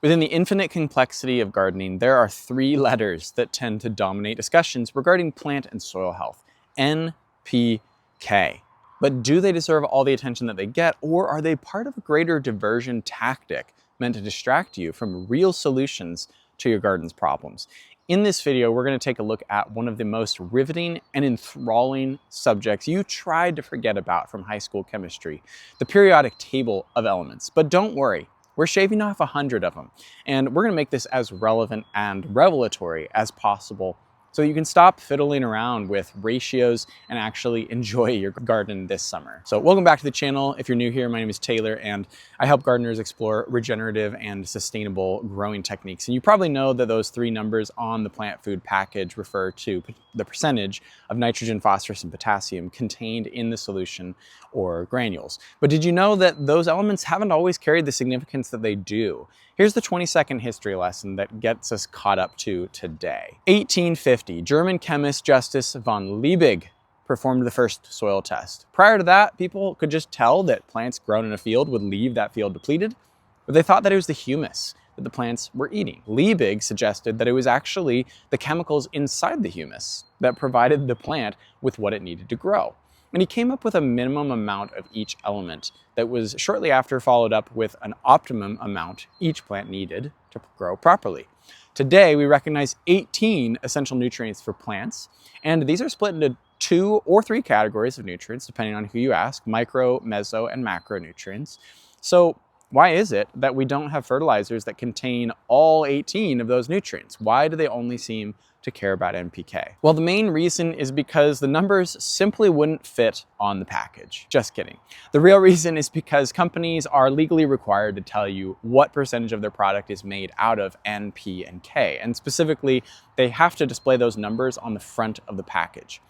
Within the infinite complexity of gardening, there are three letters that tend to dominate discussions regarding plant and soil health: NPK. But do they deserve all the attention that they get, or are they part of a greater diversion tactic meant to distract you from real solutions to your garden's problems? In this video, we're going to take a look at one of the most riveting and enthralling subjects you tried to forget about from high school chemistry, the periodic table of elements. But don't worry, we're shaving off 100 of them, and we're going to make this as relevant and revelatory as possible so you can stop fiddling around with ratios and actually enjoy your garden this summer. So welcome back to the channel. If you're new here, my name is Taylor, and I help gardeners explore regenerative and sustainable growing techniques. And you probably know that those three numbers on the plant food package refer to the percentage of nitrogen, phosphorus, and potassium contained in the solution or granules. But did you know that those elements haven't always carried the significance that they do? Here's the 20-second history lesson that gets us caught up to today. 1850, German chemist Justus von Liebig performed the first soil test. Prior to that, people could just tell that plants grown in a field would leave that field depleted, but they thought that it was the humus that the plants were eating. Liebig suggested that it was actually the chemicals inside the humus that provided the plant with what it needed to grow. And he came up with a minimum amount of each element that was shortly after followed up with an optimum amount each plant needed to grow properly. Today, we recognize 18 essential nutrients for plants, and these are split into 2 or 3 categories of nutrients, depending on who you ask: micro, meso, and macronutrients. So why is it that we don't have fertilizers that contain all 18 of those nutrients? Why do they only seem to care about NPK? Well, the main reason is because the numbers simply wouldn't fit on the package. Just kidding. The real reason is because companies are legally required to tell you what percentage of their product is made out of N, P, and K. And specifically, they have to display those numbers on the front of the package.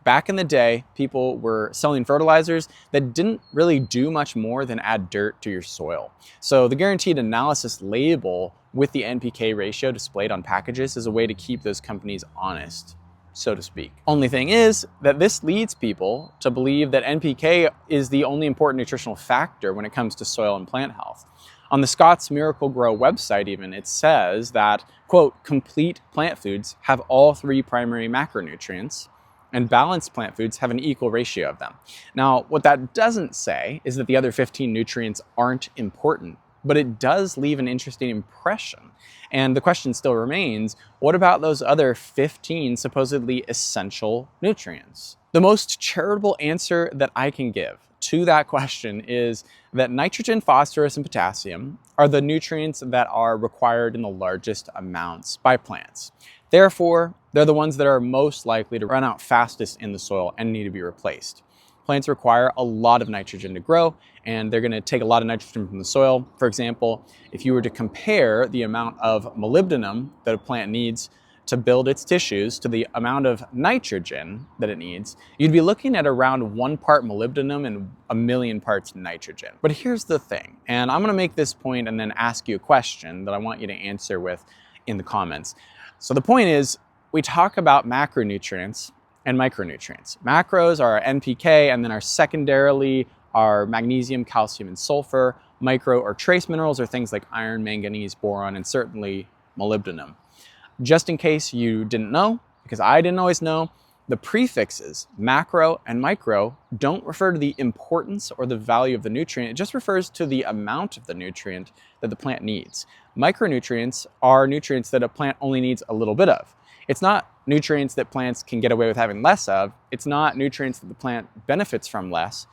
Back in the day, people were selling fertilizers that didn't really do much more than add dirt to your soil. So the guaranteed analysis label with the NPK ratio displayed on packages is a way to keep those companies honest, so to speak. Only thing is that this leads people to believe that NPK is the only important nutritional factor when it comes to soil and plant health. On the Scott's Miracle-Gro website even, it says that, quote, complete plant foods have all 3 primary macronutrients, and balanced plant foods have an equal ratio of them. Now, what that doesn't say is that the other 15 nutrients aren't important, but it does leave an interesting impression. And the question still remains, what about those other 15 supposedly essential nutrients? The most charitable answer that I can give to that question is that nitrogen, phosphorus, and potassium are the nutrients that are required in the largest amounts by plants. Therefore, they're the ones that are most likely to run out fastest in the soil and need to be replaced. Plants require a lot of nitrogen to grow, and they're going to take a lot of nitrogen from the soil. For example, if you were to compare the amount of molybdenum that a plant needs to build its tissues to the amount of nitrogen that it needs, you'd be looking at around 1 part molybdenum and 1,000,000 parts nitrogen. But here's the thing, and I'm going to make this point and then ask you a question that I want you to answer with in the comments. So the point is, we talk about macronutrients and micronutrients. Macros are our NPK, and then our secondarily are magnesium, calcium, and sulfur. Micro or trace minerals are things like iron, manganese, boron, and certainly molybdenum. Just in case you didn't know, because I didn't always know, the prefixes macro and micro don't refer to the importance or the value of the nutrient. It just refers to the amount of the nutrient that the plant needs. Micronutrients are nutrients that a plant only needs a little bit of. It's not nutrients that plants can get away with having less of. It's not nutrients that the plant benefits from less.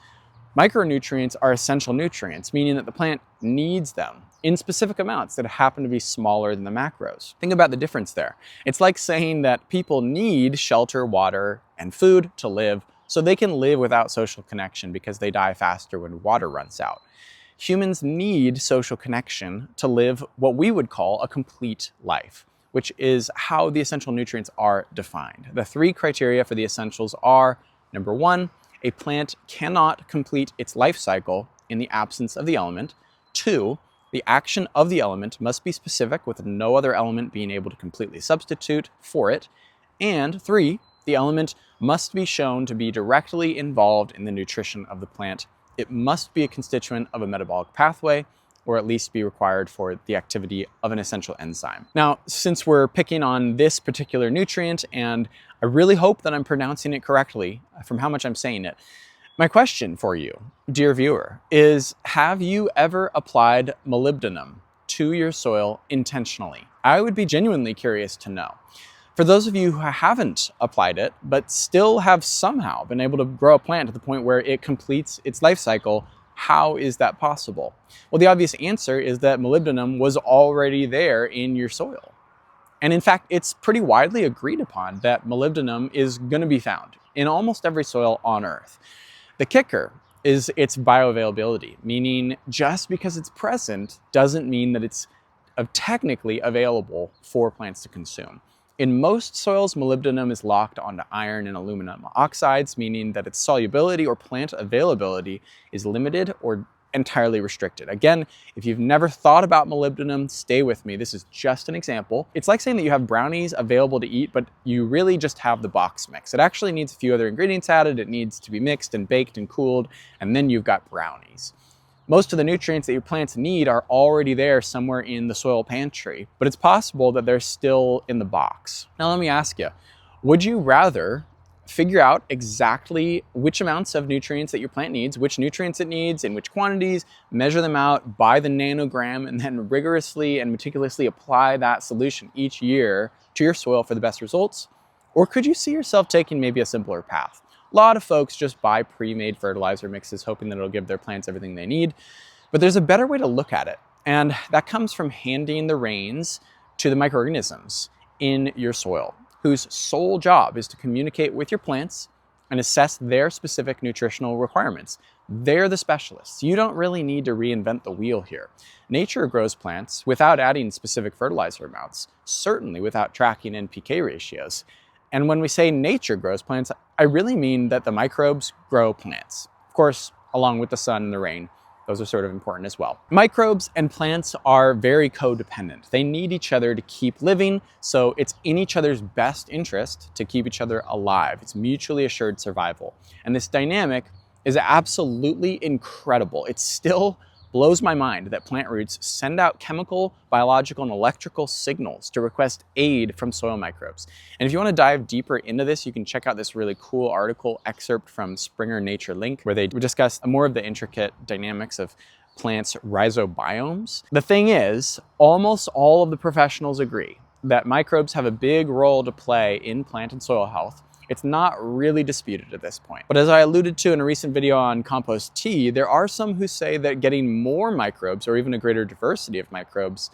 Micronutrients are essential nutrients, meaning that the plant needs them in specific amounts that happen to be smaller than the macros. Think about the difference there. It's like saying that people need shelter, water, and food to live so they can live without social connection because they die faster when water runs out. Humans need social connection to live what we would call a complete life, which is how the essential nutrients are defined. The 3 criteria for the essentials are, number 1, a plant cannot complete its life cycle in the absence of the element. 2, the action of the element must be specific with no other element being able to completely substitute for it. And 3, the element must be shown to be directly involved in the nutrition of the plant. It must be a constituent of a metabolic pathway, or at least be required for the activity of an essential enzyme. Now, since we're picking on this particular nutrient, and I really hope that I'm pronouncing it correctly from how much I'm saying it, my question for you, dear viewer, is have you ever applied molybdenum to your soil intentionally? I would be genuinely curious to know. For those of you who haven't applied it, but still have somehow been able to grow a plant to the point where it completes its life cycle, how is that possible? Well, the obvious answer is that molybdenum was already there in your soil. And in fact, it's pretty widely agreed upon that molybdenum is going to be found in almost every soil on Earth. The kicker is its bioavailability, meaning just because it's present doesn't mean that it's technically available for plants to consume. In most soils, molybdenum is locked onto iron and aluminum oxides, meaning that its solubility or plant availability is limited or entirely restricted. Again, if you've never thought about molybdenum, stay with me. This is just an example. It's like saying that you have brownies available to eat, but you really just have the box mix. It actually needs a few other ingredients added. It needs to be mixed and baked and cooled, and then you've got brownies. Most of the nutrients that your plants need are already there somewhere in the soil pantry, but it's possible that they're still in the box. Now let me ask you, would you rather figure out exactly which amounts of nutrients that your plant needs, which nutrients it needs, in which quantities, measure them out by the nanogram, and then rigorously and meticulously apply that solution each year to your soil for the best results? Or could you see yourself taking maybe a simpler path? A lot of folks just buy pre-made fertilizer mixes hoping that it'll give their plants everything they need, but there's a better way to look at it, and that comes from handing the reins to the microorganisms in your soil, whose sole job is to communicate with your plants and assess their specific nutritional requirements. They're the specialists. You don't really need to reinvent the wheel here. Nature grows plants without adding specific fertilizer amounts, certainly without tracking NPK ratios. And when we say nature grows plants, I really mean that the microbes grow plants. Of course, along with the sun and the rain. Those are sort of important as well. Microbes and plants are very codependent. They need each other to keep living, so it's in each other's best interest to keep each other alive. It's mutually assured survival. And this dynamic is absolutely incredible. It still blows my mind that plant roots send out chemical, biological, and electrical signals to request aid from soil microbes. And if you want to dive deeper into this, you can check out this really cool article excerpt from Springer Nature Link, where they discuss more of the intricate dynamics of plants' rhizobiomes. The thing is, almost all of the professionals agree that microbes have a big role to play in plant and soil health. It's not really disputed at this point. But as I alluded to in a recent video on compost tea, there are some who say that getting more microbes, or even a greater diversity of microbes,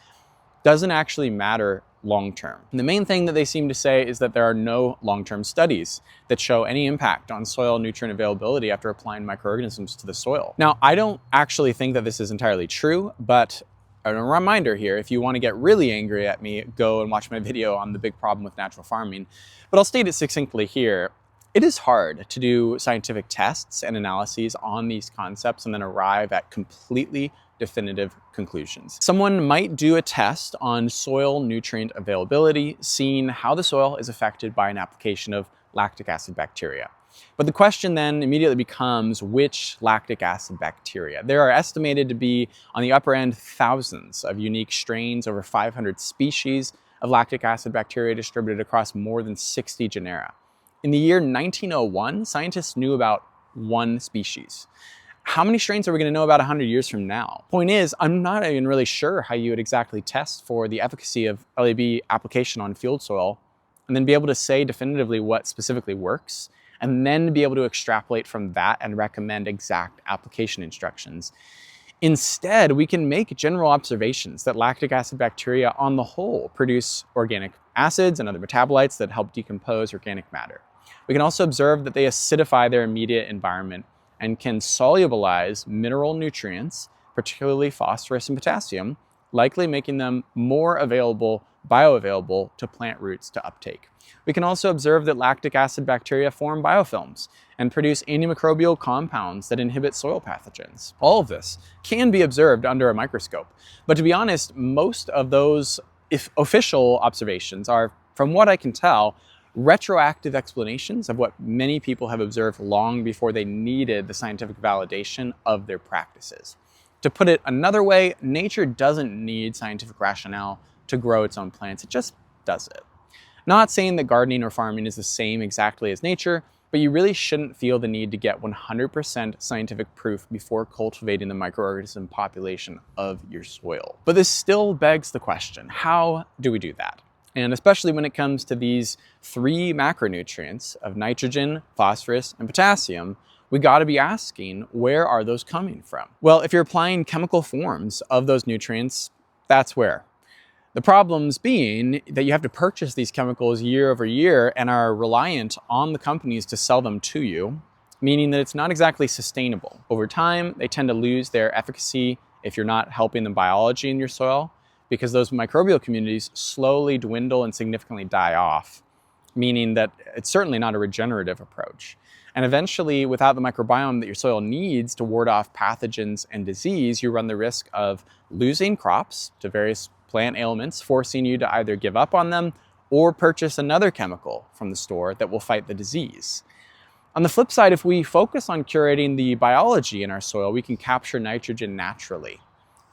doesn't actually matter long-term. And the main thing that they seem to say is that there are no long-term studies that show any impact on soil nutrient availability after applying microorganisms to the soil. Now, I don't actually think that this is entirely true, but a reminder here, if you want to get really angry at me, go and watch my video on the big problem with natural farming. But I'll state it succinctly here. It is hard to do scientific tests and analyses on these concepts and then arrive at completely definitive conclusions. Someone might do a test on soil nutrient availability, seeing how the soil is affected by an application of lactic acid bacteria. But the question then immediately becomes, which lactic acid bacteria? There are estimated to be, on the upper end, thousands of unique strains, over 500 species of lactic acid bacteria distributed across more than 60 genera. In the year 1901, scientists knew about one species. How many strains are we going to know about 100 years from now? Point is, I'm not even really sure how you would exactly test for the efficacy of LAB application on field soil and then be able to say definitively what specifically works, and then be able to extrapolate from that and recommend exact application instructions. Instead, we can make general observations that lactic acid bacteria on the whole produce organic acids and other metabolites that help decompose organic matter. We can also observe that they acidify their immediate environment and can solubilize mineral nutrients, particularly phosphorus and potassium, likely making them more bioavailable to plant roots to uptake. We can also observe that lactic acid bacteria form biofilms and produce antimicrobial compounds that inhibit soil pathogens. All of this can be observed under a microscope. But to be honest, most of those official observations are, from what I can tell, retroactive explanations of what many people have observed long before they needed the scientific validation of their practices. To put it another way, nature doesn't need scientific rationale to grow its own plants, it just does it. Not saying that gardening or farming is the same exactly as nature, but you really shouldn't feel the need to get 100% scientific proof before cultivating the microorganism population of your soil. But this still begs the question, how do we do that? And especially when it comes to these three macronutrients of nitrogen, phosphorus, and potassium, we got to be asking, where are those coming from? Well, if you're applying chemical forms of those nutrients, that's where. The problems being that you have to purchase these chemicals year over year and are reliant on the companies to sell them to you, meaning that it's not exactly sustainable. Over time, they tend to lose their efficacy if you're not helping the biology in your soil, because those microbial communities slowly dwindle and significantly die off, meaning that it's certainly not a regenerative approach. And eventually, without the microbiome that your soil needs to ward off pathogens and disease, you run the risk of losing crops to various plant ailments, forcing you to either give up on them or purchase another chemical from the store that will fight the disease. On the flip side, if we focus on curating the biology in our soil, we can capture nitrogen naturally.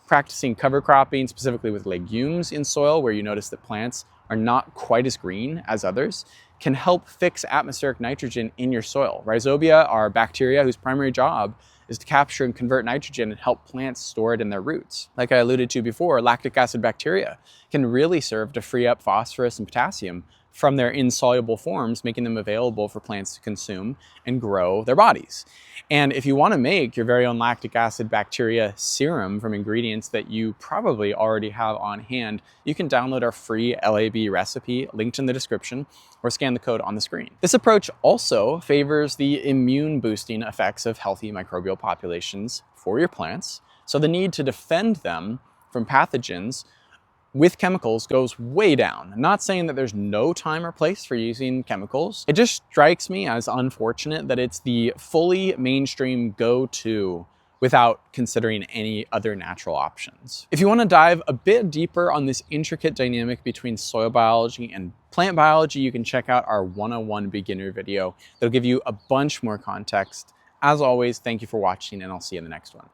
Practicing cover cropping, specifically with legumes in soil where you notice that plants are not quite as green as others, can help fix atmospheric nitrogen in your soil. Rhizobia are bacteria whose primary job is to capture and convert nitrogen and help plants store it in their roots. Like I alluded to before, lactic acid bacteria can really serve to free up phosphorus and potassium from their insoluble forms, making them available for plants to consume and grow their bodies. And if you want to make your very own lactic acid bacteria serum from ingredients that you probably already have on hand, you can download our free LAB recipe linked in the description or scan the code on the screen. This approach also favors the immune boosting effects of healthy microbial populations for your plants, so the need to defend them from pathogens with chemicals goes way down. I'm not saying that there's no time or place for using chemicals. It just strikes me as unfortunate that it's the fully mainstream go-to without considering any other natural options. If you want to dive a bit deeper on this intricate dynamic between soil biology and plant biology, you can check out our 101 beginner video that'll give you a bunch more context. As always, thank you for watching, and I'll see you in the next one.